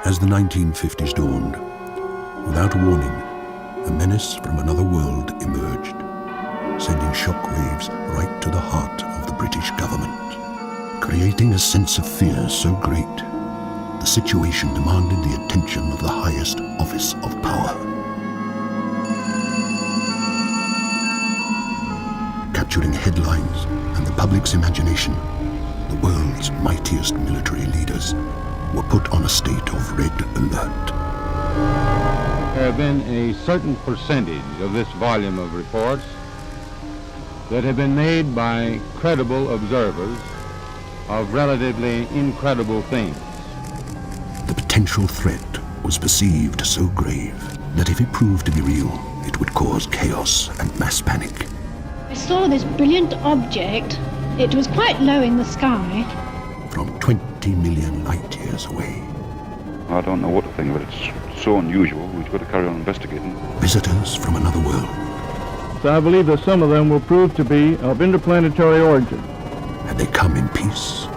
As the 1950s dawned, without warning, a menace from another world emerged, sending shockwaves right to the heart of the British government. Creating a sense of fear so great, the situation demanded the attention of the highest office of power. Capturing headlines and the public's imagination, the world's mightiest military leaders were put on a state of red alert. There have been a certain percentage of this volume of reports that have been made by credible observers of relatively incredible things. The potential threat was perceived so grave that if it proved to be real, it would cause chaos and mass panic. I saw this brilliant object. It was quite low in the sky. From 20 million light years away. I don't know what to think, but it's so unusual, we've got to carry on investigating. Visitors from another world. So I believe that some of them will prove to be of interplanetary origin. Had they come in peace?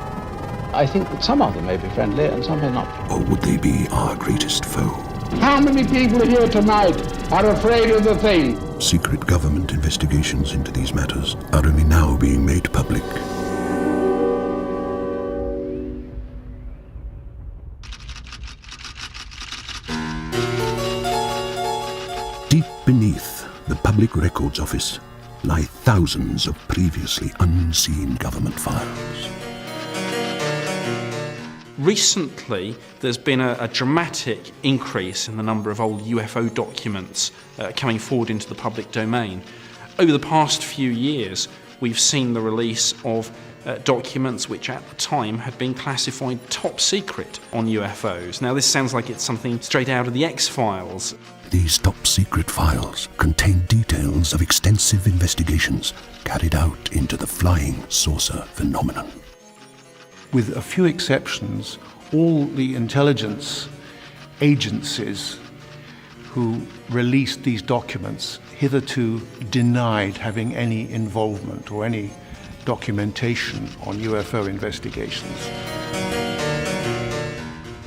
I think that some of them may be friendly and some may not. Or would they be our greatest foe? How many people here tonight are afraid of the thing? Secret government investigations into these matters are only now being made public. Deep beneath the Public Records Office lie thousands of previously unseen government files. Recently, there's been a dramatic increase in the number of old UFO documents coming forward into the public domain. Over the past few years, we've seen the release of documents which at the time had been classified top secret on UFOs. Now, this sounds like it's something straight out of the X-Files. These top-secret files contain details of extensive investigations carried out into the flying saucer phenomenon. With a few exceptions, all the intelligence agencies who released these documents hitherto denied having any involvement or any documentation on UFO investigations.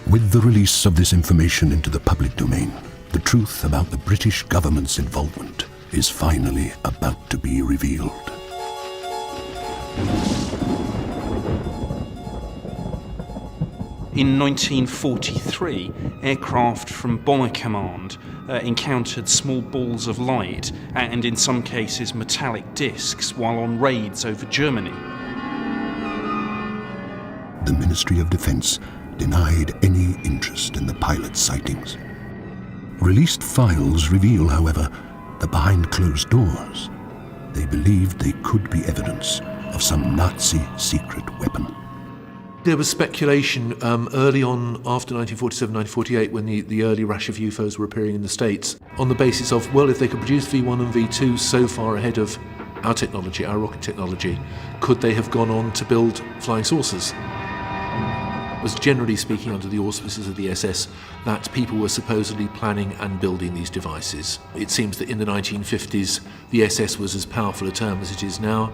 With the release of this information into the public domain, the truth about the British government's involvement is finally about to be revealed. In 1943, aircraft from Bomber Command encountered small balls of light and in some cases metallic discs while on raids over Germany. The Ministry of Defense denied any interest in the pilot's sightings. Released files reveal, however, that behind closed doors, they believed they could be evidence of some Nazi secret weapon. There was speculation early on, after 1947, 1948, when the early rush of UFOs were appearing in the States, on the basis of, well, if they could produce V1 and V2 so far ahead of our technology, our rocket technology, could they have gone on to build flying saucers? It was generally speaking under the auspices of the SS that people were supposedly planning and building these devices. It seems that in the 1950s, the SS was as powerful a term as it is now.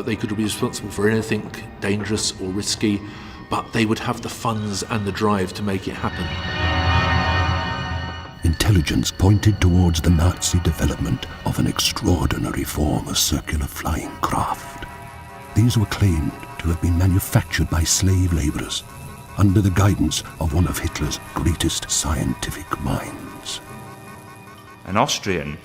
They could be responsible for anything dangerous or risky, but they would have the funds and the drive to make it happen. Intelligence pointed towards the Nazi development of an extraordinary form of circular flying craft. These were claimed to have been manufactured by slave laborers under the guidance of one of Hitler's greatest scientific minds. An Austrian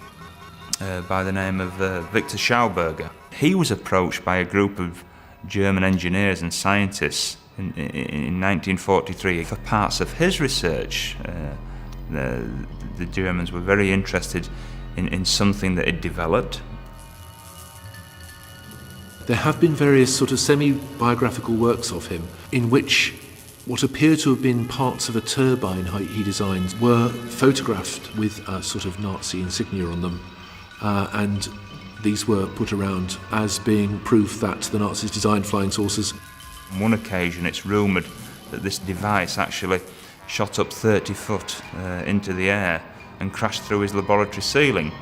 by the name of Victor Schauberger. He was approached by a group of German engineers and scientists in 1943 for parts of his research. The Germans were very interested in something that had developed. There have been various sort of semi-biographical works of him in which what appear to have been parts of a turbine he designed were photographed with a sort of Nazi insignia on them, and these were put around as being proof that the Nazis designed flying saucers. On one occasion it's rumoured that this device actually shot up 30 foot into the air and crashed through his laboratory ceiling.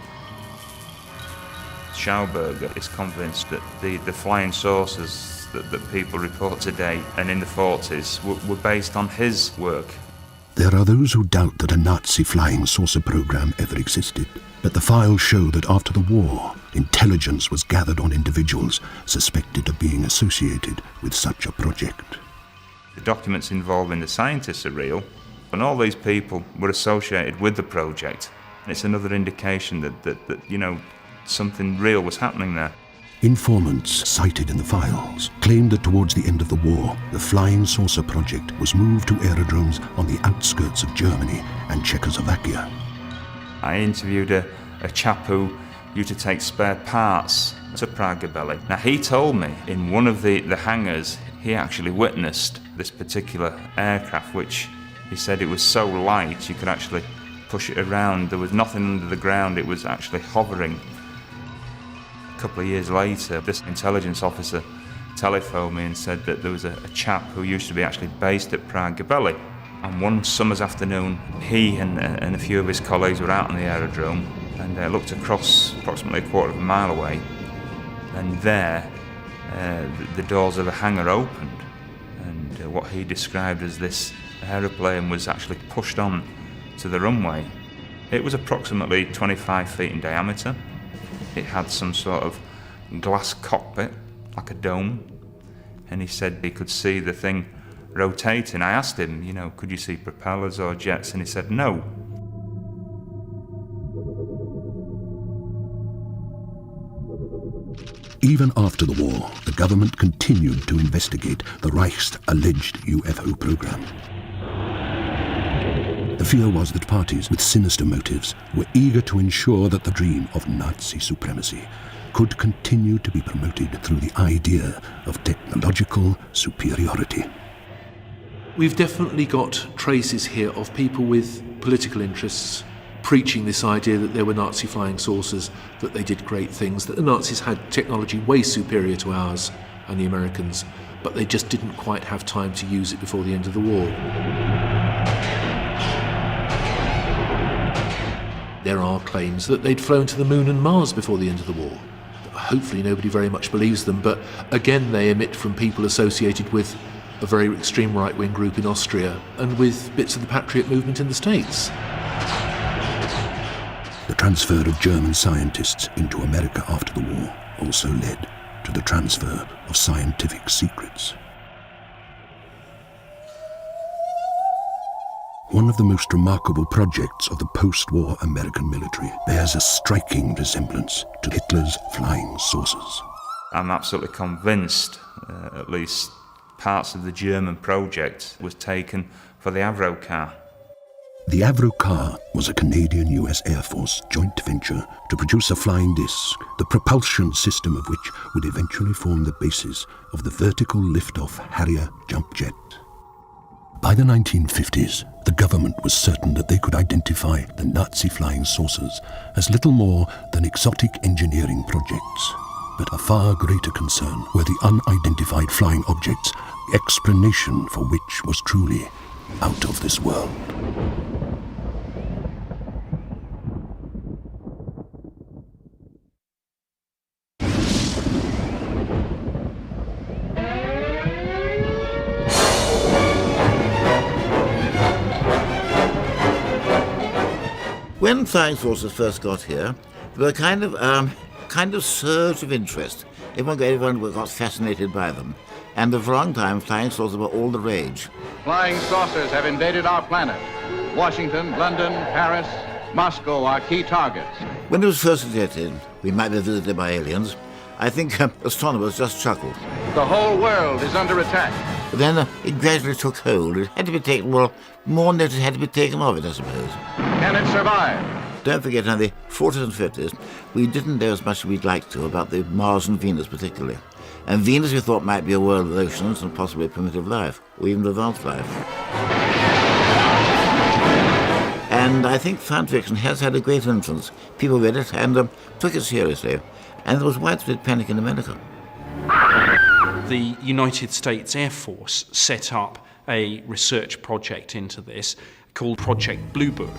Schauberger is convinced that the flying saucers that people report today and in the 40s were based on his work. There are those who doubt that a Nazi flying saucer program ever existed, but the files show that after the war, intelligence was gathered on individuals suspected of being associated with such a project. The documents involving the scientists are real, and all these people were associated with the project. It's another indication that something real was happening there. Informants cited in the files claimed that towards the end of the war, the flying saucer project was moved to aerodromes on the outskirts of Germany and Czechoslovakia. I interviewed a chap who used to take spare parts to Prague Belly. Now, he told me in one of the hangars he actually witnessed this particular aircraft, which he said it was so light you could actually push it around. There was nothing under the ground, it was actually hovering. A couple of years later, this intelligence officer telephoned me and said that there was a chap who used to be actually based at Prague Belly. And one summer's afternoon, he and a few of his colleagues were out on the aerodrome and looked across approximately a quarter of a mile away. And there, the doors of a hangar opened, and what he described as this aeroplane was actually pushed on to the runway. It was approximately 25 feet in diameter. It had some sort of glass cockpit, like a dome, and he said he could see the thing rotating. I asked him, could you see propellers or jets? And he said no. Even after the war, the government continued to investigate the Reich's alleged UFO program. The fear was that parties with sinister motives were eager to ensure that the dream of Nazi supremacy could continue to be promoted through the idea of technological superiority. We've definitely got traces here of people with political interests preaching this idea that there were Nazi flying saucers, that they did great things, that the Nazis had technology way superior to ours and the Americans, but they just didn't quite have time to use it before the end of the war. There are claims that they'd flown to the moon and Mars before the end of the war. Hopefully nobody very much believes them, but again they emit from people associated with a very extreme right-wing group in Austria and with bits of the Patriot movement in the States. The transfer of German scientists into America after the war also led to the transfer of scientific secrets. One of the most remarkable projects of the post-war American military bears a striking resemblance to Hitler's flying saucers. I'm absolutely convinced, at least parts of the German project was taken for the Avro car. The Avro car was a Canadian-US Air Force joint venture to produce a flying disc, the propulsion system of which would eventually form the basis of the vertical lift-off Harrier jump jet. By the 1950s, the government was certain that they could identify the Nazi flying saucers as little more than exotic engineering projects. But a far greater concern were the unidentified flying objects, the explanation for which was truly out of this world. When flying saucers first got here, there were a kind of surge of interest. Everyone got fascinated by them. And for a long time, flying saucers were all the rage. Flying saucers have invaded our planet. Washington, London, Paris, Moscow are key targets. When it was first suggested we might be visited by aliens, I think astronomers just chuckled. The whole world is under attack. But then it gradually took hold. It had to be taken, more notice had to be taken of it, I suppose. Can it survive? Don't forget, in the 40s and 50s, we didn't know as much as we'd like to about the Mars and Venus particularly. And Venus we thought might be a world with oceans and possibly primitive life, or even advanced life. And I think science fiction has had a great influence. People read it and took it seriously. And there was widespread panic in America. The United States Air Force set up a research project into this called Project Blue Book.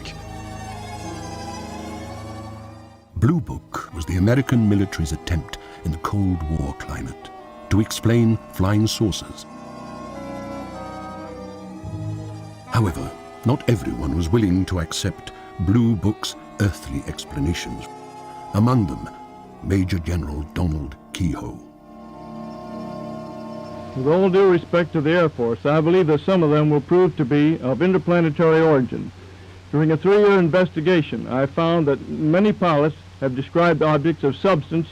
Blue Book was the American military's attempt in the Cold War climate to explain flying saucers. However, Not everyone was willing to accept Blue Book's earthly explanations. Among them, Major General Donald Kehoe. With all due respect to the Air Force, I believe that some of them will prove to be of interplanetary origin. During a 3-year investigation, I found that many pilots have described objects of substance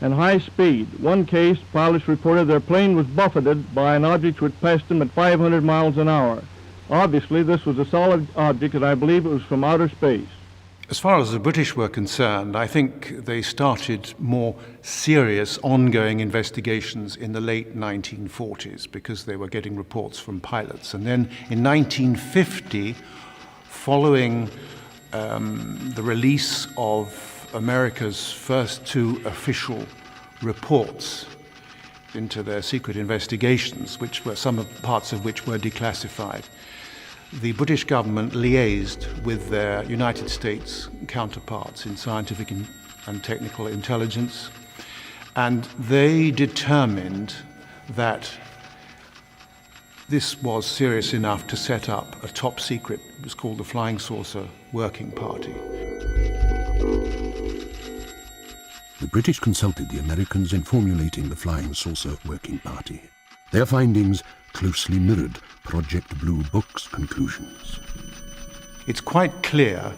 and high speed. One case, pilots reported their plane was buffeted by an object which passed them at 500 miles an hour. Obviously, this was a solid object, and I believe it was from outer space. As far as the British were concerned, I think they started more serious ongoing investigations in the late 1940s because they were getting reports from pilots. And then in 1950, following the release of America's first 2 official reports into their secret investigations, which were parts of which were declassified, the British government liaised with their United States counterparts in scientific and technical intelligence, and they determined that this was serious enough to set up a top secret, it was called the Flying Saucer Working Party. The British consulted the Americans in formulating the Flying Saucer Working Party. Their findings closely mirrored Project Blue Book's conclusions. It's quite clear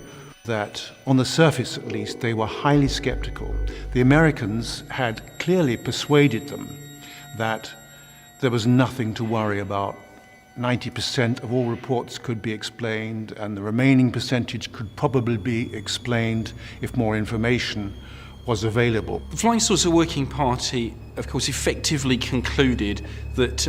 that, on the surface at least, they were highly skeptical. The Americans had clearly persuaded them that there was nothing to worry about. 90% of all reports could be explained, and the remaining percentage could probably be explained if more information was available. The Flying Saucer Working Party, of course, effectively concluded that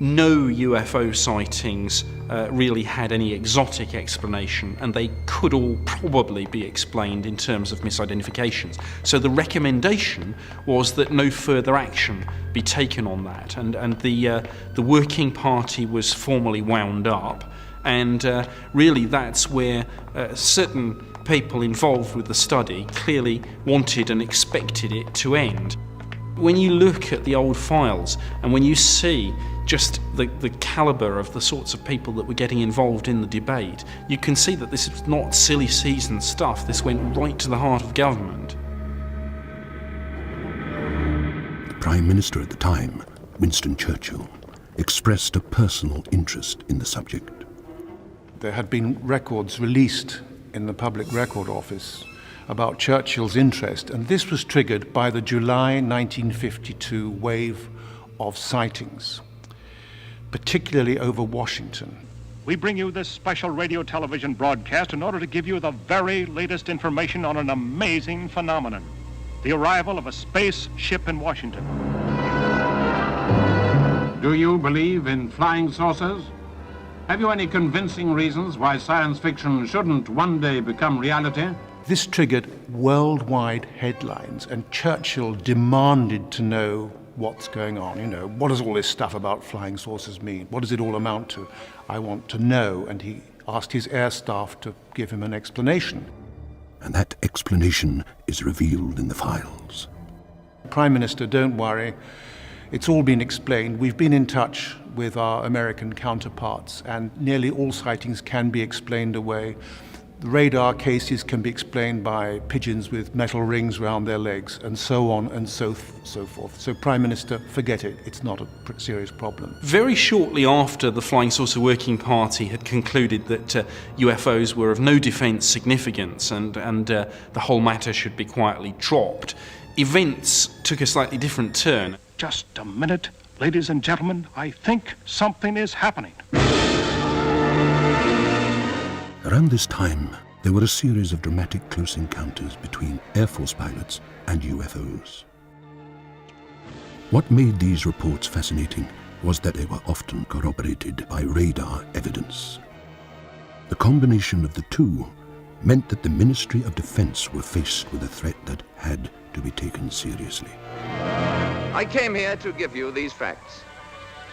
no UFO sightings really had any exotic explanation, and they could all probably be explained in terms of misidentifications. So the recommendation was that no further action be taken on that, and the Working Party was formally wound up, and really that's where certain people involved with the study clearly wanted and expected it to end. When you look at the old files and when you see just the calibre of the sorts of people that were getting involved in the debate, you can see that this is not silly season stuff. This went right to the heart of government. The Prime Minister at the time, Winston Churchill, expressed a personal interest in the subject. There had been records released in the Public Record Office about Churchill's interest, and this was triggered by the July 1952 wave of sightings, particularly over Washington. We bring you this special radio television broadcast in order to give you the very latest information on an amazing phenomenon, the arrival of a space ship in Washington. Do you believe in flying saucers? Have you any convincing reasons why science fiction shouldn't one day become reality? This triggered worldwide headlines, and Churchill demanded to know what's going on. You know, what does all this stuff about flying saucers mean? What does it all amount to? I want to know. And he asked his air staff to give him an explanation. And that explanation is revealed in the files. Prime Minister, don't worry. It's all been explained. We've been in touch with our American counterparts, and nearly all sightings can be explained away. The radar cases can be explained by pigeons with metal rings around their legs, and so on and so forth. So, Prime Minister, forget it. It's not a serious problem. Very shortly after the Flying Saucer Working Party had concluded that UFOs were of no defence significance and the whole matter should be quietly dropped, events took a slightly different turn. Just a minute, ladies and gentlemen, I think something is happening. Around this time, there were a series of dramatic close encounters between Air Force pilots and UFOs. What made these reports fascinating was that they were often corroborated by radar evidence. The combination of the two meant that the Ministry of Defense were faced with a threat that had to be taken seriously. I came here to give you these facts,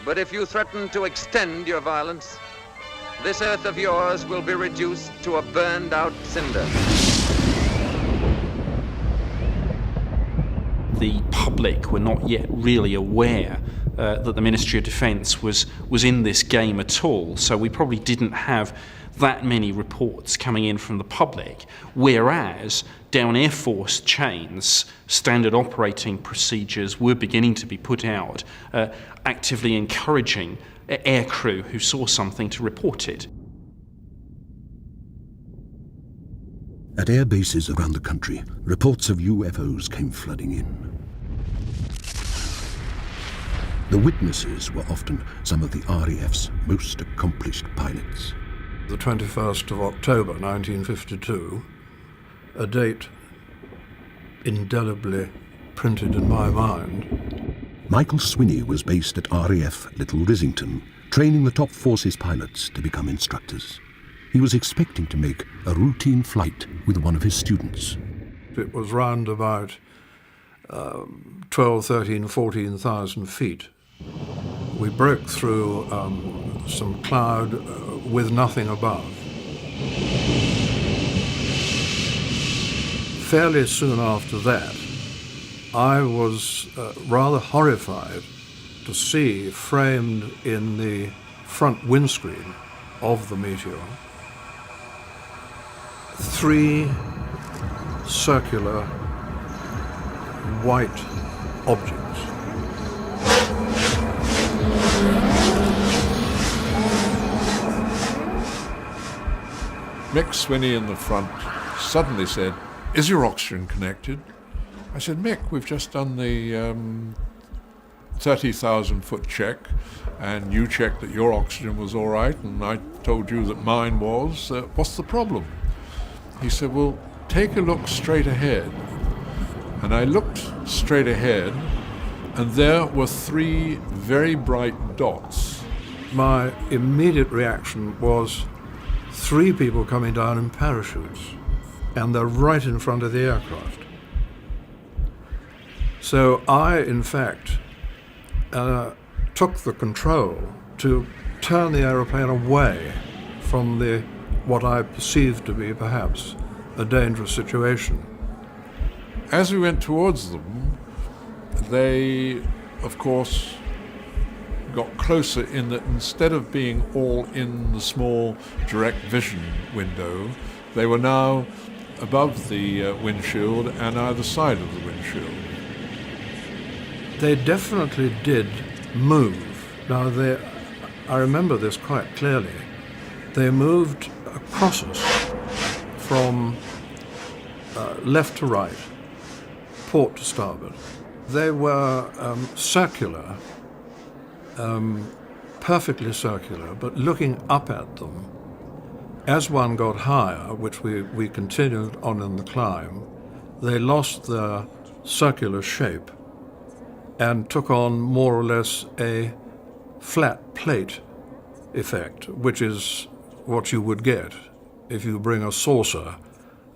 but if you threaten to extend your violence, this earth of yours will be reduced to a burned-out cinder. The public were not yet really aware that the Ministry of Defence was in this game at all, so we probably didn't have that many reports coming in from the public, whereas down Air Force chains, standard operating procedures were beginning to be put out, actively encouraging aircrew who saw something to report it. At air bases around the country, reports of UFOs came flooding in. The witnesses were often some of the RAF's most accomplished pilots. The 21st of October 1952, a date indelibly printed in my mind. Michael Swinney was based at RAF Little Rizzington, training the top forces pilots to become instructors. He was expecting to make a routine flight with one of his students. It was round about 12, 13, 14,000 feet. We broke through some cloud with nothing above. Fairly soon after that, I was rather horrified to see, framed in the front windscreen of the Meteor, 3 circular white objects. Mick Swinney in the front suddenly said, "Is your oxygen connected?" I said, "Mick, we've just done the 30,000 foot check, and you checked that your oxygen was all right, and I told you that mine was. What's the problem?" He said, "Well, take a look straight ahead." And I looked straight ahead, and there were 3 very bright dots. My immediate reaction was 3 people coming down in parachutes, and they're right in front of the aircraft. So I, in fact, took the control to turn the aeroplane away from what I perceived to be perhaps a dangerous situation. As we went towards them, they, of course, got closer in that instead of being all in the small direct vision window, they were now above the windshield and either side of the windshield. They definitely did move. Now, I remember this quite clearly. They moved across us from left to right, port to starboard. They were circular, perfectly circular, but looking up at them, as one got higher, which we continued on in the climb, they lost their circular shape and took on more or less a flat plate effect, which is what you would get if you bring a saucer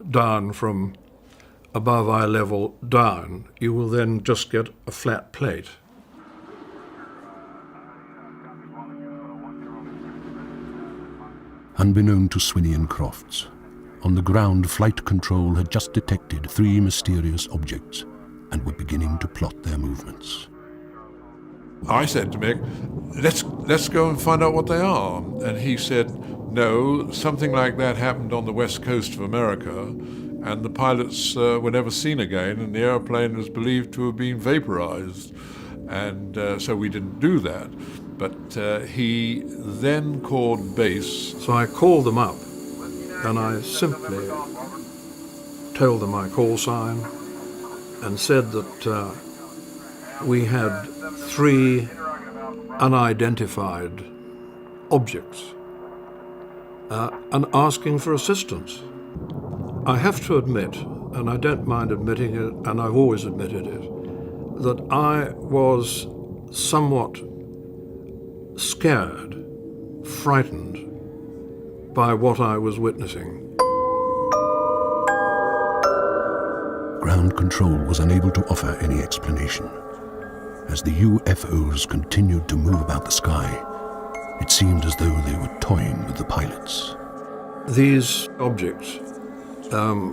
down from above eye level down. You will then just get a flat plate. Unbeknown to Swinney and Crofts, on the ground flight control had just detected 3 mysterious objects and were beginning to plot their movements. I said to Mick, let's go and find out what they are. And he said, no, something like that happened on the west coast of America, and the pilots were never seen again, and the airplane was believed to have been vaporized. And so we didn't do that. But he then called base. So I called them up, and I simply told them my call sign and said that we had 3 unidentified objects and asking for assistance. I have to admit, and I don't mind admitting it, and I've always admitted it, that I was somewhat scared, frightened by what I was witnessing. Ground control was unable to offer any explanation. As the UFOs continued to move about the sky, it seemed as though they were toying with the pilots. These objects,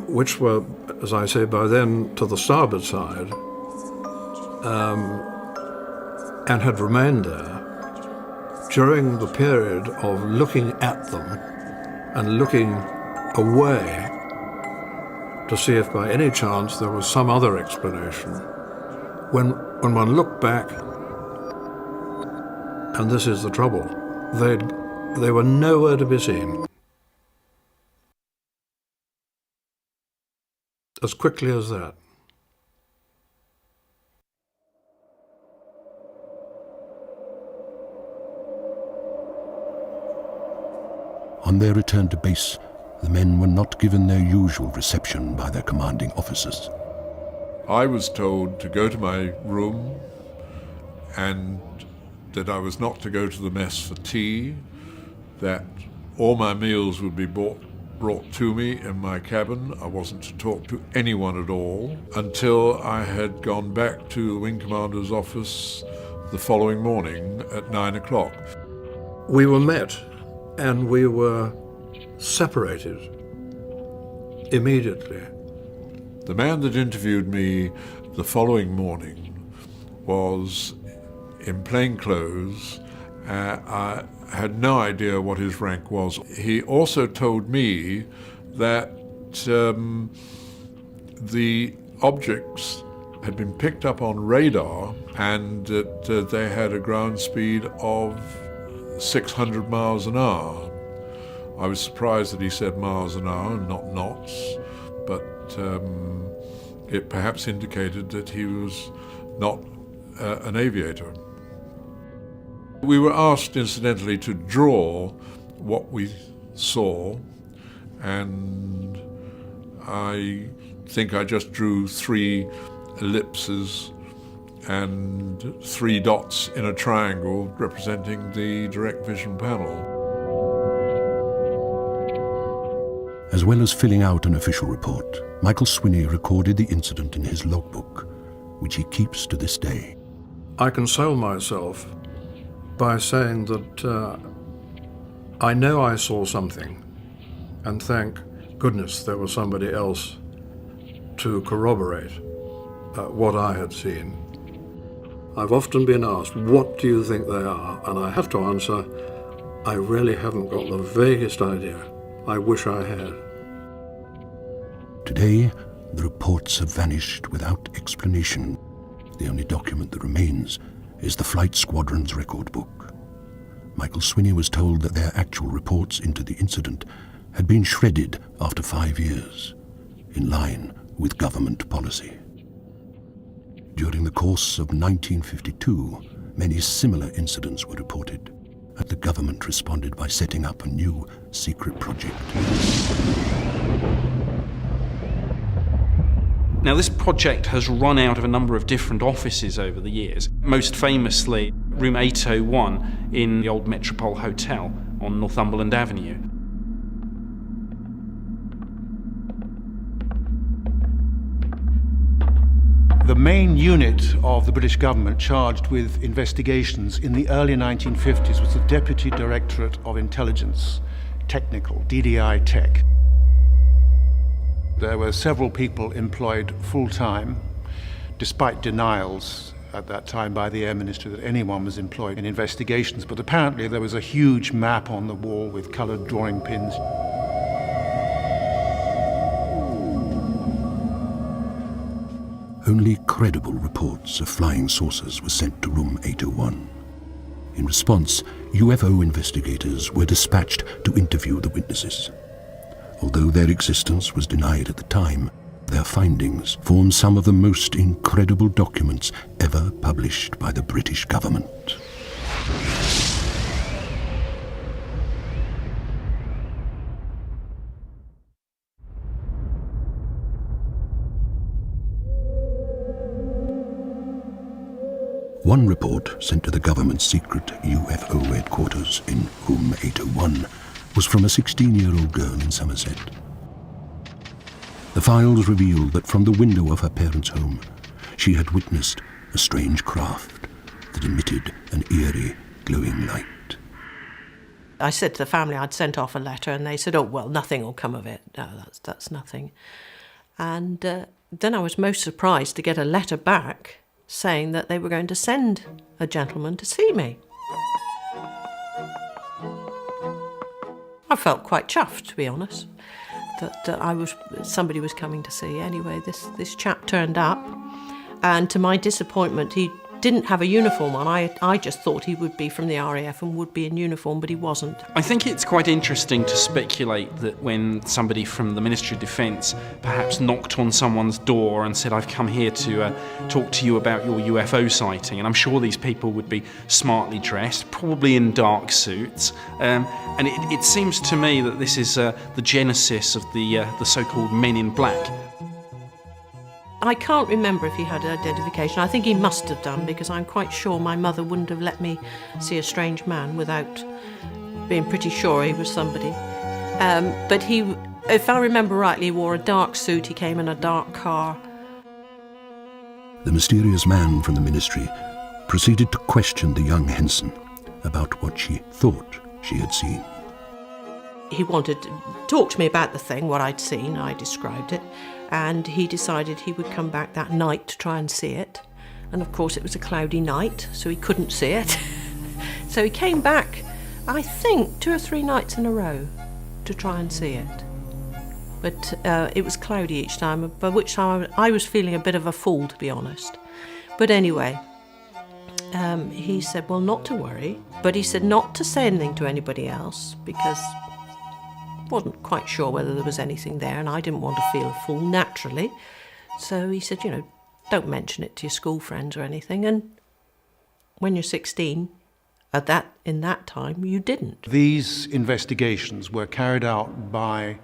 which were, as I say, by then to the starboard side, and had remained there during the period of looking at them and looking away to see if by any chance there was some other explanation. When one looked back, and this is the trouble, they were nowhere to be seen. As quickly as that. On their return to base, the men were not given their usual reception by their commanding officers. I was told to go to my room and that I was not to go to the mess for tea, that all my meals would be brought to me in my cabin. I wasn't to talk to anyone at all until I had gone back to the wing commander's office the following morning at 9 o'clock. We were met and we were separated immediately. The man that interviewed me the following morning was in plain clothes. I had no idea what his rank was. He also told me that the objects had been picked up on radar and that they had a ground speed of 600 miles an hour. I was surprised that he said miles an hour and not knots, but it perhaps indicated that he was not an aviator. We were asked, incidentally, to draw what we saw, and I think I just drew 3 ellipses and 3 dots in a triangle representing the direct vision panel. As well as filling out an official report, Michael Swinney recorded the incident in his logbook, which he keeps to this day. I console myself by saying that I know I saw something, and thank goodness there was somebody else to corroborate what I had seen. I've often been asked, what do you think they are? And I have to answer, I really haven't got the vaguest idea. I wish I had. Today, the reports have vanished without explanation. The only document that remains is the flight squadron's record book. Michael Swinney was told that their actual reports into the incident had been shredded after 5 years, in line with government policy. During the course of 1952, many similar incidents were reported, and the government responded by setting up a new secret project. Now, this project has run out of a number of different offices over the years, most famously room 801 in the old Metropole Hotel on Northumberland Avenue. The main unit of the British government charged with investigations in the early 1950s was the Deputy Directorate of Intelligence Technical, DDI Tech. There were several people employed full-time, despite denials at that time by the Air Ministry that anyone was employed in investigations. But apparently there was a huge map on the wall with coloured drawing pins. Only credible reports of flying saucers were sent to room 801. In response, UFO investigators were dispatched to interview the witnesses. Although their existence was denied at the time, their findings form some of the most incredible documents ever published by the British government. One report sent to the government's secret UFO headquarters in room 801 was from a 16-year-old girl in Somerset. The files revealed that from the window of her parents' home, she had witnessed a strange craft that emitted an eerie, glowing light. I said to the family I'd sent off a letter, and they said, oh, well, nothing will come of it. No, that's nothing. And then I was most surprised to get a letter back saying that they were going to send a gentleman to see me. I felt quite chuffed, to be honest, that somebody was coming to see. Anyway, this chap turned up, and to my disappointment, he didn't have a uniform on. I just thought he would be from the RAF and would be in uniform, but he wasn't. I think it's quite interesting to speculate that when somebody from the Ministry of Defence perhaps knocked on someone's door and said, I've come here to talk to you about your UFO sighting, and I'm sure these people would be smartly dressed, probably in dark suits, and it seems to me that this is the genesis of the so-called Men in Black. I can't remember if he had identification. I think he must have done, because I'm quite sure my mother wouldn't have let me see a strange man without being pretty sure he was somebody. But he, if I remember rightly, he wore a dark suit, he came in a dark car. The mysterious man from the ministry proceeded to question the young Henson about what she thought she had seen. He wanted to talk to me about the thing, what I'd seen. I described it, and he decided he would come back that night to try and see it. And of course it was a cloudy night, so he couldn't see it. So he came back, I think, 2 or 3 nights in a row to try and see it. But it was cloudy each time, by which time I was feeling a bit of a fool, to be honest. But anyway, he said, well, not to worry, but he said not to say anything to anybody else, because wasn't quite sure whether there was anything there, and I didn't want to feel a fool, naturally. So he said, don't mention it to your school friends or anything, and when you're 16, in that time, you didn't. These investigations were carried out by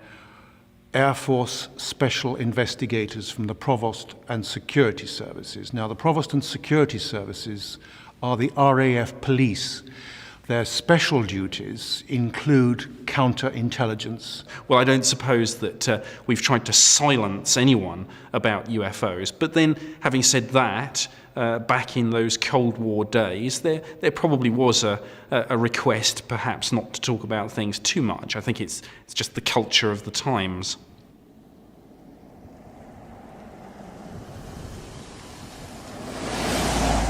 Air Force special investigators from the Provost and Security Services. Now, the Provost and Security Services are the RAF police. Their special duties include counterintelligence. Well, I don't suppose that we've tried to silence anyone about UFOs, but then, having said that, back in those Cold War days, there probably was a request perhaps not to talk about things too much. I think it's just the culture of the times.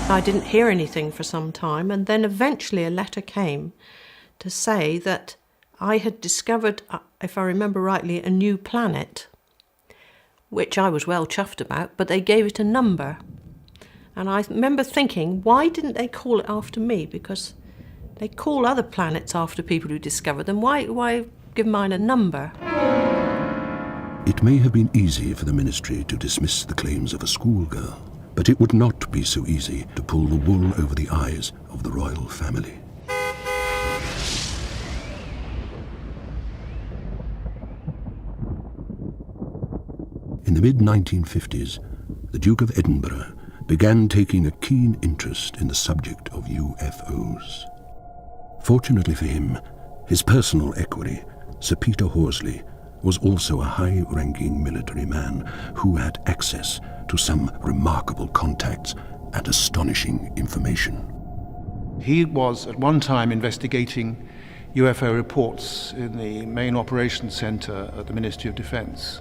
I didn't hear anything for some time, and then eventually a letter came to say that I had discovered, if I remember rightly, a new planet, which I was well chuffed about, but they gave it a number. And I remember thinking, why didn't they call it after me? Because they call other planets after people who discovered them. Why give mine a number? It may have been easy for the ministry to dismiss the claims of a schoolgirl, but it would not be so easy to pull the wool over the eyes of the royal family. In the mid-1950s, the Duke of Edinburgh began taking a keen interest in the subject of UFOs. Fortunately for him, his personal equerry, Sir Peter Horsley, was also a high-ranking military man who had access to some remarkable contacts and astonishing information. He was at one time investigating UFO reports in the main operations centre at the Ministry of Defence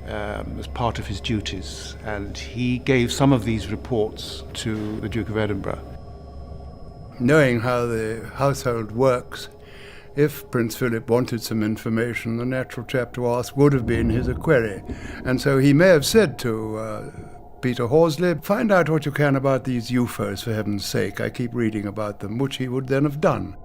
as part of his duties, and he gave some of these reports to the Duke of Edinburgh. Knowing how the household works, if Prince Philip wanted some information, the natural chap to ask would have been his equerry. And so he may have said to Peter Horsley, find out what you can about these UFOs, for heaven's sake. I keep reading about them, which he would then have done.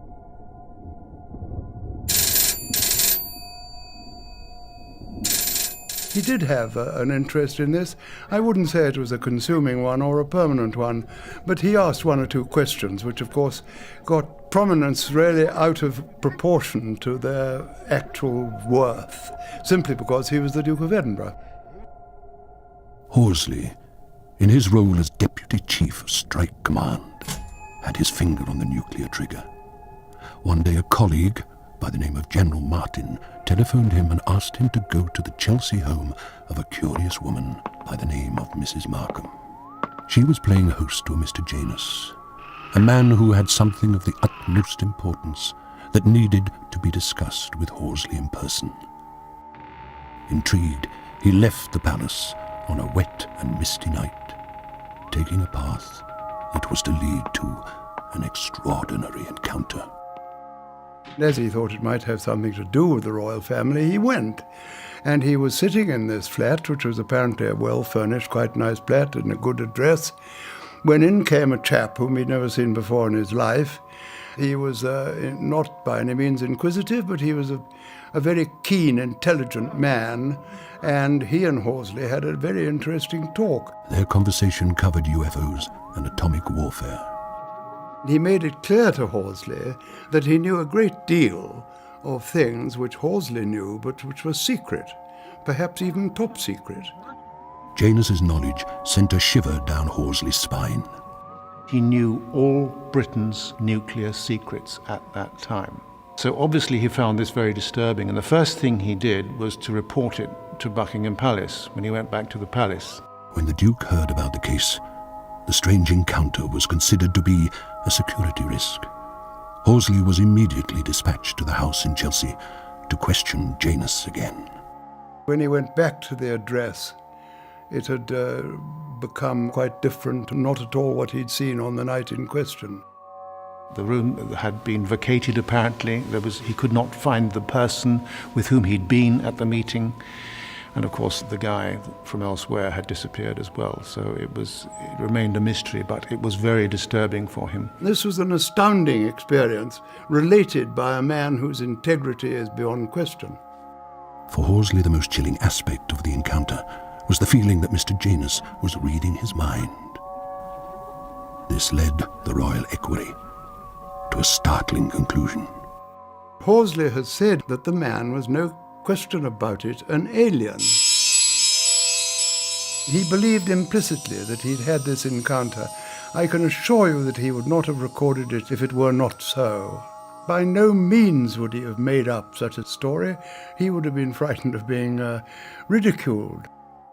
He did have an interest in this. I wouldn't say it was a consuming one or a permanent one, but he asked 1 or 2 questions, which of course got prominence really out of proportion to their actual worth, simply because he was the Duke of Edinburgh. Horsley, in his role as Deputy Chief of Strike Command, had his finger on the nuclear trigger. One day a colleague by the name of General Martin telephoned him and asked him to go to the Chelsea home of a curious woman by the name of Mrs. Markham. She was playing host to a Mr. Janus, a man who had something of the utmost importance that needed to be discussed with Horsley in person. Intrigued, he left the palace on a wet and misty night, taking a path that was to lead to an extraordinary encounter. As he thought it might have something to do with the royal family, he went. And he was sitting in this flat, which was apparently a well-furnished, quite nice flat in a good address, when in came a chap whom he'd never seen before in his life. He was not by any means inquisitive, but he was a very keen, intelligent man, and he and Horsley had a very interesting talk. Their conversation covered UFOs and atomic warfare. He made it clear to Horsley that he knew a great deal of things which Horsley knew, but which were secret, perhaps even top secret. Janus's knowledge sent a shiver down Horsley's spine. He knew all Britain's nuclear secrets at that time. So obviously he found this very disturbing, and the first thing he did was to report it to Buckingham Palace when he went back to the palace. When the Duke heard about the case, the strange encounter was considered to be a security risk. Horsley was immediately dispatched to the house in Chelsea to question Janus again. When he went back to the address, it had become quite different, not at all what he'd seen on the night in question. The room had been vacated apparently. He could not find the person with whom he'd been at the meeting. And of course the guy from elsewhere had disappeared as well. So it remained a mystery, but it was very disturbing for him. This was an astounding experience, related by a man whose integrity is beyond question. For Horsley, the most chilling aspect of the encounter was the feeling that Mr. Janus was reading his mind. This led the royal equerry to a startling conclusion. Horsley had said that the man was, no question about it, an alien. He believed implicitly that he'd had this encounter. I can assure you that he would not have recorded it if it were not so. By no means would he have made up such a story. He would have been frightened of being ridiculed.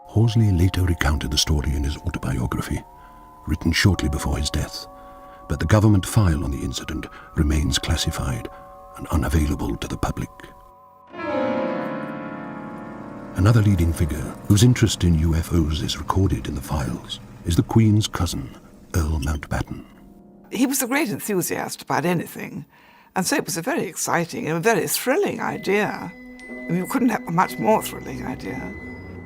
Horsley later recounted the story in his autobiography, written shortly before his death, but the government file on the incident remains classified and unavailable to the public. Another leading figure whose interest in UFOs is recorded in the files is the Queen's cousin, Earl Mountbatten. He was a great enthusiast about anything, and so it was a very exciting and a very thrilling idea. I mean, you couldn't have a much more thrilling idea.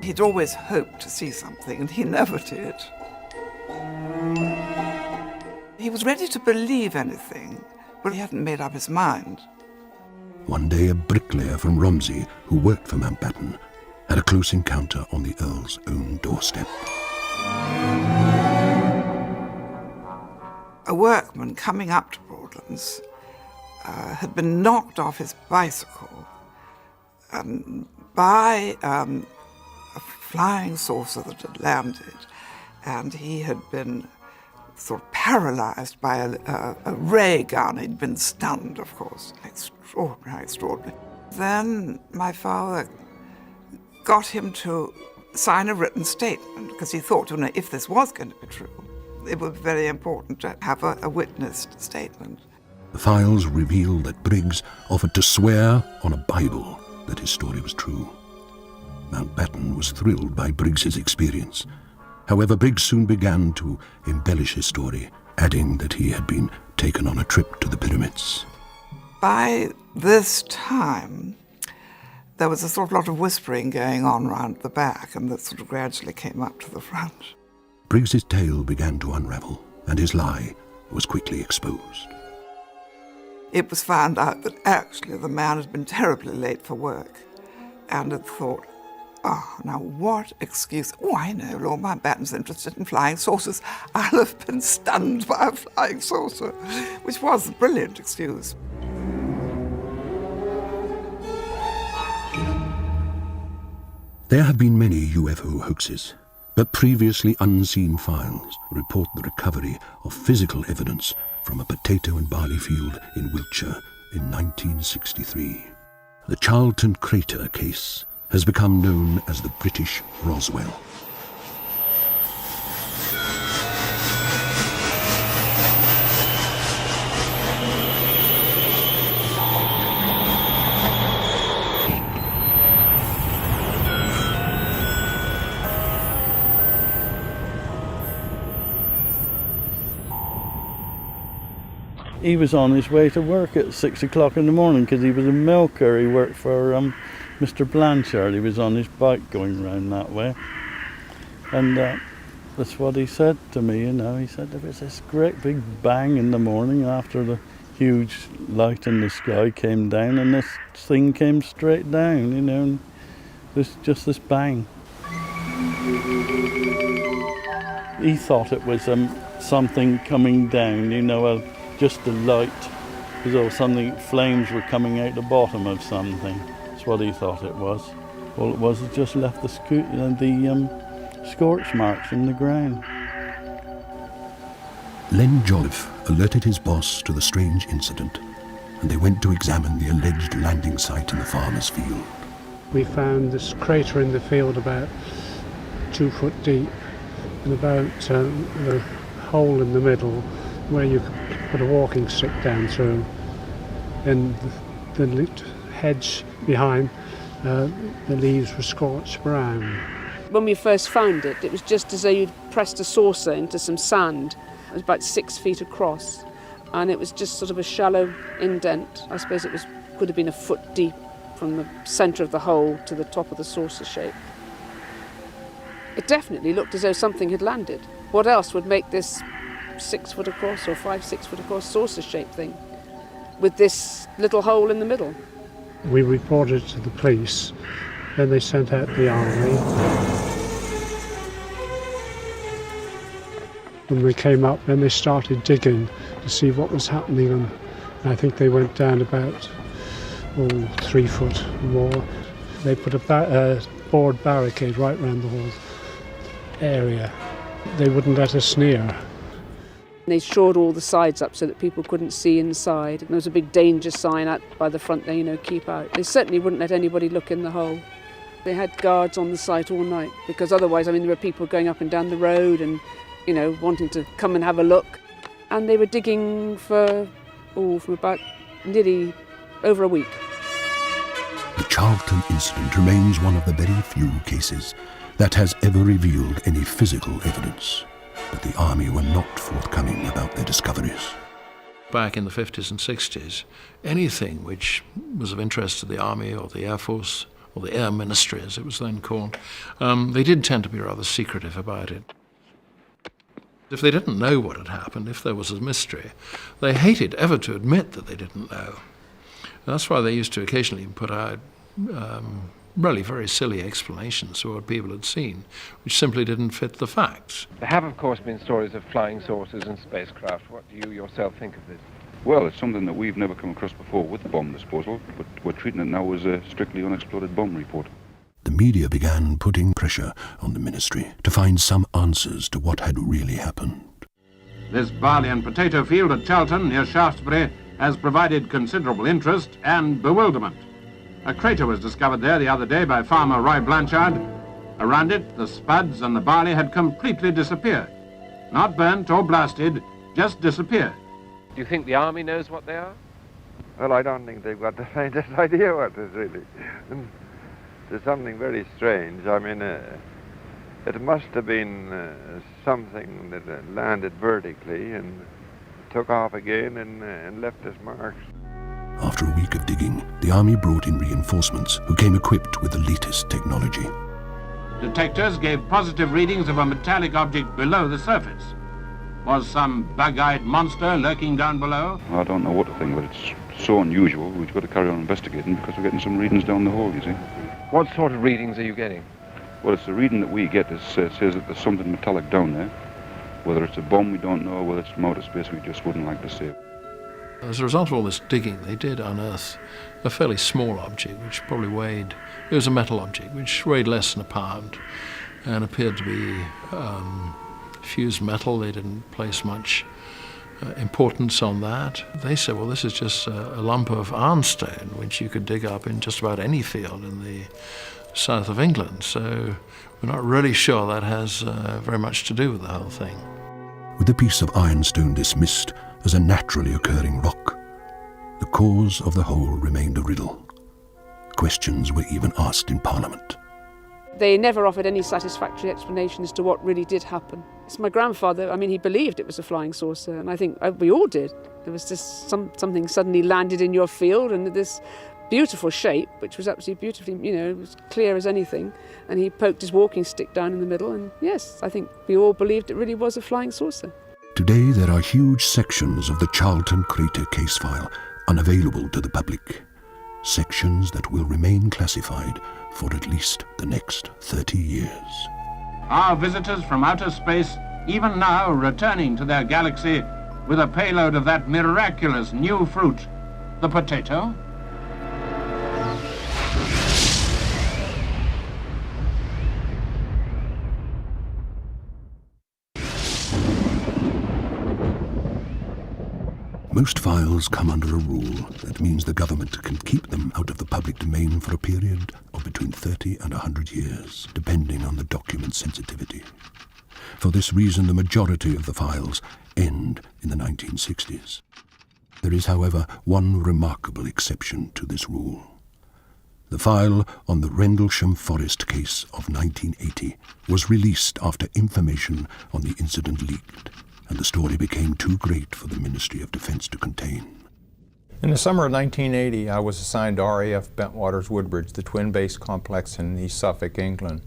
He'd always hoped to see something, and he never did. He was ready to believe anything, but he hadn't made up his mind. One day, a bricklayer from Romsey, who worked for Mountbatten, had a close encounter on the Earl's own doorstep. A workman coming up to Broadlands had been knocked off his bicycle by a flying saucer that had landed, and he had been sort of paralyzed by a ray gun. He'd been stunned, of course. Extraordinary. Then my father got him to sign a written statement, because he thought, if this was going to be true, it would be very important to have a witnessed statement. The files reveal that Briggs offered to swear on a Bible that his story was true. Mountbatten was thrilled by Briggs's experience. However, Briggs soon began to embellish his story, adding that he had been taken on a trip to the pyramids. By this time, there was a sort of lot of whispering going on round the back, and that sort of gradually came up to the front. Briggs's tale began to unravel, and his lie was quickly exposed. It was found out that actually the man had been terribly late for work, and had thought, now what excuse? I know, Lord Mountbatten's interested in flying saucers. I'll have been stunned by a flying saucer, which was a brilliant excuse. There have been many UFO hoaxes, but previously unseen files report the recovery of physical evidence from a potato and barley field in Wiltshire in 1963. The Charlton Crater case has become known as the British Roswell. He was on his way to work at 6 o'clock in the morning because he was a milker. He worked for Mr. Blanchard. He was on his bike going round that way. And that's what he said to me, you know. He said there was this great big bang in the morning after the huge light in the sky came down, and this thing came straight down, you know, and there's just this bang. He thought it was something coming down, you know, just the light, as though flames were coming out the bottom of something. That's what he thought it was. All it was, it just left the scorch marks in the ground. Len Jolliffe alerted his boss to the strange incident, and they went to examine the alleged landing site in the farmer's field. We found this crater in the field about 2 foot deep, and about the hole in the middle where you could put a walking stick down through. And the hedge behind, the leaves were scorched brown. When we first found it, it was just as though you'd pressed a saucer into some sand. It was about 6 feet across, and it was just sort of a shallow indent. I suppose it could have been a foot deep from the centre of the hole to the top of the saucer shape. It definitely looked as though something had landed. What else would make this 6 foot across or 5-6 foot across saucer shaped thing with this little hole in the middle? We reported to the police, then they sent out the army. When they came up, then they started digging to see what was happening, and I think they went down about 3 foot more. They put a board barricade right around the whole area. They wouldn't let us near. They shored all the sides up so that people couldn't see inside. And there was a big danger sign out by the front there, you know, keep out. They certainly wouldn't let anybody look in the hole. They had guards on the site all night, because otherwise, I mean, there were people going up and down the road and, you know, wanting to come and have a look. And they were digging for about nearly over a week. The Charlton incident remains one of the very few cases that has ever revealed any physical evidence, but the Army were not forthcoming about their discoveries. Back in the 50s and 60s, anything which was of interest to the Army or the Air Force, or the Air Ministry as it was then called, they did tend to be rather secretive about it. If they didn't know what had happened, if there was a mystery, they hated ever to admit that they didn't know. And that's why they used to occasionally put out really very silly explanations for what people had seen, which simply didn't fit the facts. There have, of course, been stories of flying saucers and spacecraft. What do you yourself think of this? Well, it's something that we've never come across before with bomb disposal, but we're treating it now as a strictly unexploded bomb report. The media began putting pressure on the ministry to find some answers to what had really happened. This barley and potato field at Charlton, near Shaftesbury, has provided considerable interest and bewilderment. A crater was discovered there the other day by farmer Roy Blanchard. Around it, the spuds and the barley had completely disappeared. Not burnt or blasted, just disappeared. Do you think the Army knows what they are? Well, I don't think they've got the faintest idea what it is, really. There's something very strange. I mean, it must have been something that landed vertically and took off again and left its marks. After a week of digging, the Army brought in reinforcements who came equipped with the latest technology. Detectors gave positive readings of a metallic object below the surface. Was some bug-eyed monster lurking down below? I don't know what to think, but it's so unusual, we've got to carry on investigating because we're getting some readings down the hole, you see. What sort of readings are you getting? Well, it's the reading that we get that says that there's something metallic down there. Whether it's a bomb, we don't know. Whether it's from outer space, we just wouldn't like to say. As a result of all this digging, they did unearth a fairly small object, which probably weighed, it was a metal object, which weighed less than a pound and appeared to be fused metal. They didn't place much importance on that. They said, well, this is just a lump of ironstone, which you could dig up in just about any field in the south of England. So we're not really sure that has very much to do with the whole thing. With the piece of ironstone dismissed as a naturally occurring rock, the cause of the hole remained a riddle. Questions were even asked in Parliament. They never offered any satisfactory explanation as to what really did happen. It's my grandfather, he believed it was a flying saucer, and I think we all did. There was just something suddenly landed in your field, and this beautiful shape, which was absolutely beautifully, it was clear as anything, and he poked his walking stick down in the middle, and yes, I think we all believed it really was a flying saucer. Today there are huge sections of the Charlton Crater case file unavailable to the public. Sections that will remain classified for at least the next 30 years. Our visitors from outer space, even now returning to their galaxy with a payload of that miraculous new fruit, the potato. Most files come under a rule that means the government can keep them out of the public domain for a period of between 30 and 100 years, depending on the document's sensitivity. For this reason, the majority of the files end in the 1960s. There is, however, one remarkable exception to this rule. The file on the Rendlesham Forest case of 1980 was released after information on the incident leaked, and the story became too great for the Ministry of Defense to contain. In the summer of 1980, I was assigned to RAF Bentwaters Woodbridge, the twin base complex in East Suffolk, England,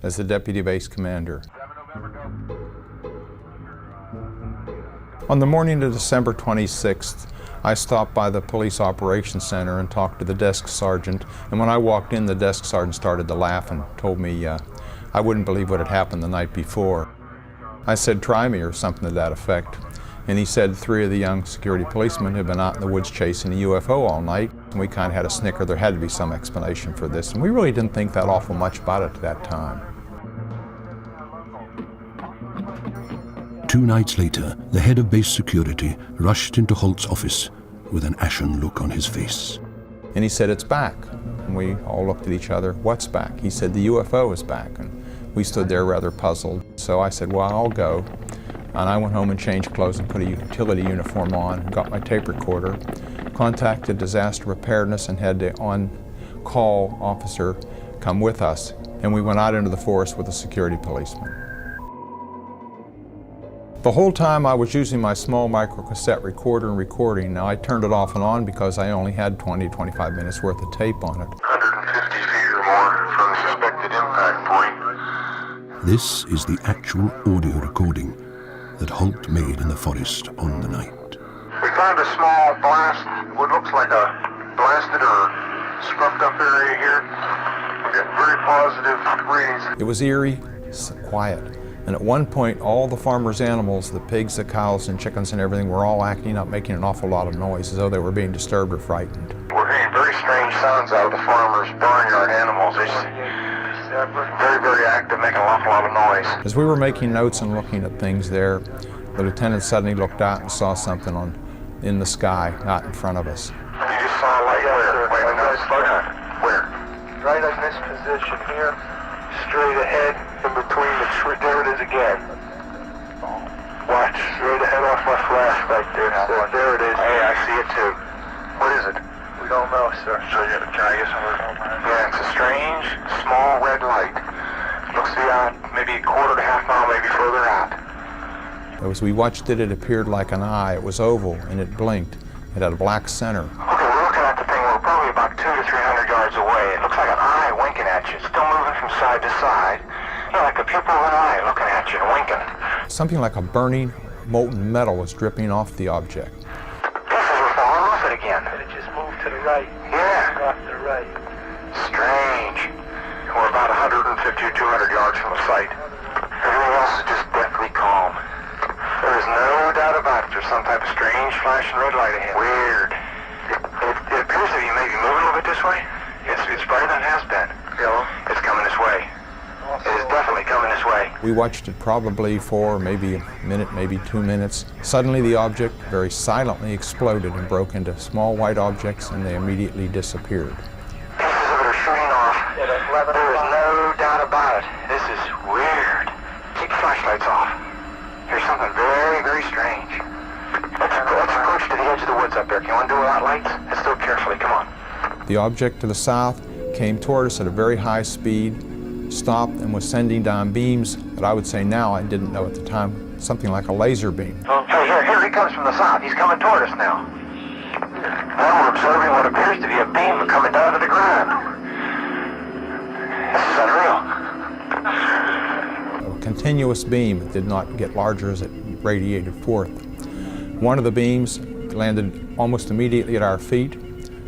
as the deputy base commander. On the morning of December 26th, I stopped by the Police Operations Center and talked to the desk sergeant, and when I walked in, the desk sergeant started to laugh and told me I wouldn't believe what had happened the night before. I said, "Try me," or something to that effect. And he said 3 of the young security policemen had been out in the woods chasing a UFO all night. And we kind of had a snicker. There had to be some explanation for this. And we really didn't think that awful much about it at that time. 2 nights later, the head of base security rushed into Holt's office with an ashen look on his face. And he said, "It's back." And we all looked at each other. "What's back?" He said, "The UFO is back." And we stood there rather puzzled. So I said, "Well, I'll go." And I went home and changed clothes and put a utility uniform on, got my tape recorder, contacted disaster preparedness and had the on-call officer come with us. And we went out into the forest with a security policeman. The whole time I was using my small microcassette recorder and recording. Now I turned it off and on because I only had 20 to 25 minutes worth of tape on it. 150 feet or more from the suspected impact point. This is the actual audio recording that Holt made in the forest on the night. We found a small blast, what looks like a blasted or scrubbed up area here. We got very positive readings. It was eerie, quiet. And at one point, all the farmers' animals, the pigs, the cows, and chickens and everything, were all acting up, making an awful lot of noise, as though they were being disturbed or frightened. We're hearing very strange sounds out of the farmers' barnyard animals. They're very, very active, making an awful lot of noise. As we were making notes and looking at things there, the lieutenant suddenly looked out and saw something in the sky, out in front of us. You just saw a light where? Wait, where? Right in this position here, straight ahead, in between the tree. There it is again. Watch, straight ahead off my flash right there. There it is. Hey, I see it too. What is it? We don't know, sir. So can I get some of it? Yeah, it's a strange, small red light. Looks beyond maybe a quarter to half mile, maybe further out. As we watched it, it appeared like an eye. It was oval and it blinked. It had a black center. Okay, we're looking at the thing. We're probably about 200 to 300 yards away. It looks like an eye winking at you. It's still moving from side to side. Yeah, like a pupil of an eye looking at you and winking. Something like a burning, molten metal was dripping off the object. This is we're falling off it again. And it just moved to the right. Yeah. Off to the right. Strange. We're about 150 or 200 yards from the site. Everything else is just deathly calm. There is no doubt about it. There's some type of strange flashing red light ahead. Weird. It appears to be maybe moving a little bit this way. It's brighter than it has been. It's coming this way. It is definitely coming this way. We watched it probably for maybe a minute, maybe 2 minutes. Suddenly the object very silently exploded and broke into small white objects, and they immediately disappeared. Pieces of it are shooting off. There is no doubt about it. This is weird. Keep flashlights off. Here's something very, very strange. Let's approach to the edge of the woods up there. Can you undo without lights? Let's do it carefully. Come on. The object to the south came toward us at a very high speed, stopped and was sending down beams that I would say now, I didn't know at the time, something like a laser beam. Okay, here he comes from the south. He's coming toward us now. Now we're observing what appears to be a beam coming down to the ground. This is unreal. A continuous beam. It did not get larger as it radiated forth. One of the beams landed almost immediately at our feet,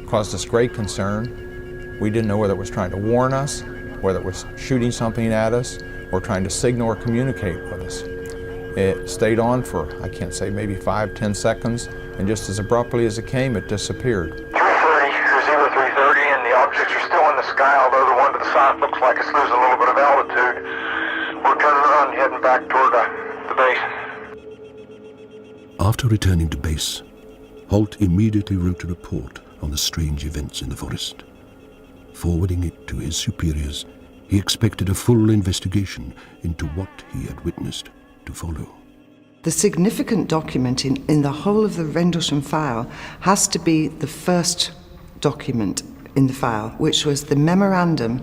caused us great concern. We didn't know whether it was trying to warn us, whether it was shooting something at us, or trying to signal or communicate with us. It stayed on for, I can't say, maybe 5-10 seconds, and just as abruptly as it came, it disappeared. 330, or 0330, and the objects are still in the sky, although the one to the south looks like it's losing a little bit of altitude. We're turning around and heading back toward the base. After returning to base, Holt immediately wrote a report on the strange events in the forest. Forwarding it to his superiors, he expected a full investigation into what he had witnessed to follow. The significant document in the whole of the Rendlesham file has to be the first document in the file, which was the memorandum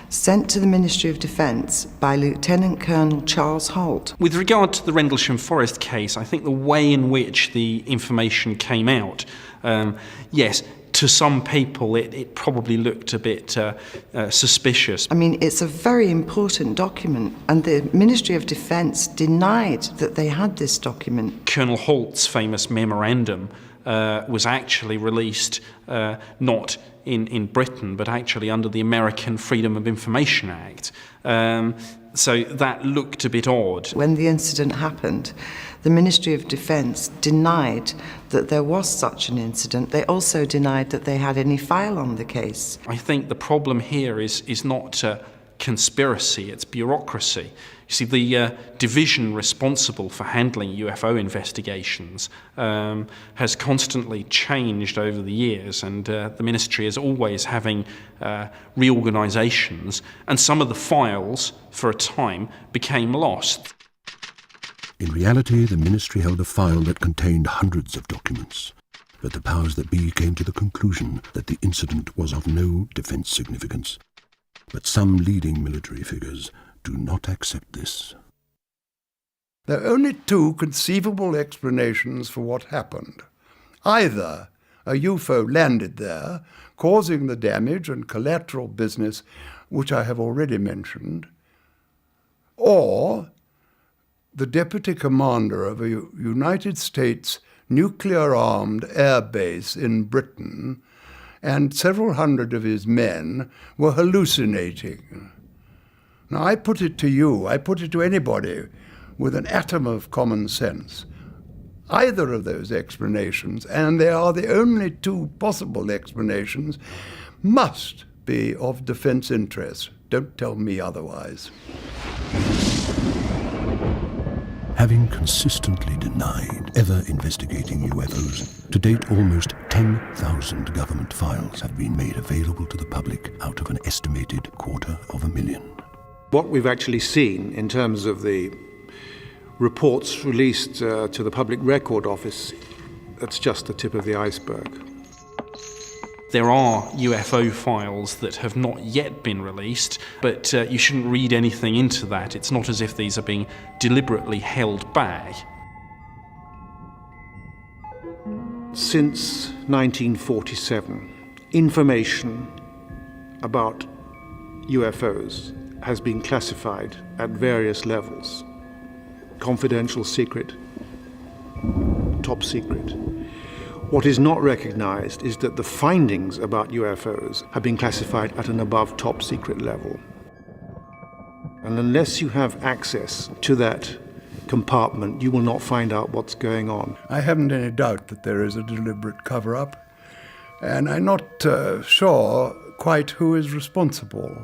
sent to the Ministry of Defence by Lieutenant Colonel Charles Holt. With regard to the Rendlesham Forest case, I think the way in which the information came out, yes, to some people it probably looked a bit suspicious. I mean, it's a very important document, and the Ministry of Defence denied that they had this document. Colonel Holt's famous memorandum was actually released not in Britain, but actually under the American Freedom of Information Act. So that looked a bit odd. When the incident happened, the Ministry of Defence denied that there was such an incident. They also denied that they had any file on the case. I think the problem here is not conspiracy, it's bureaucracy. You see, the division responsible for handling UFO investigations has constantly changed over the years, and the ministry is always having reorganisations, and some of the files, for a time, became lost. In reality, the ministry held a file that contained hundreds of documents, but the powers that be came to the conclusion that the incident was of no defence significance. But some leading military figures do not accept this. There are only two conceivable explanations for what happened. Either a UFO landed there, causing the damage and collateral business which I have already mentioned, or the deputy commander of a United States nuclear-armed air base in Britain and several hundred of his men were hallucinating. Now, I put it to you, I put it to anybody with an atom of common sense. Either of those explanations, and they are the only two possible explanations, must be of defense interest. Don't tell me otherwise. Having consistently denied ever investigating UFOs, to date almost 10,000 government files have been made available to the public out of an estimated 250,000. What we've actually seen in terms of the reports released to the Public Record Office, that's just the tip of the iceberg. There are UFO files that have not yet been released, but you shouldn't read anything into that. It's not as if these are being deliberately held back. Since 1947, information about UFOs has been classified at various levels. Confidential, secret, top secret. What is not recognized is that the findings about UFOs have been classified at an above top secret level. And unless you have access to that compartment, you will not find out what's going on. I haven't any doubt that there is a deliberate cover-up, and I'm not sure quite who is responsible.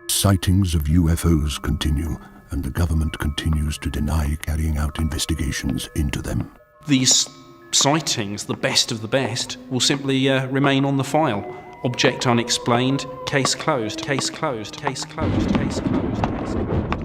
Sightings of UFOs continue, and the government continues to deny carrying out investigations into them. These sightings, the best of the best, will simply remain on the file. Object unexplained, case closed, case closed, case closed, case closed, case closed.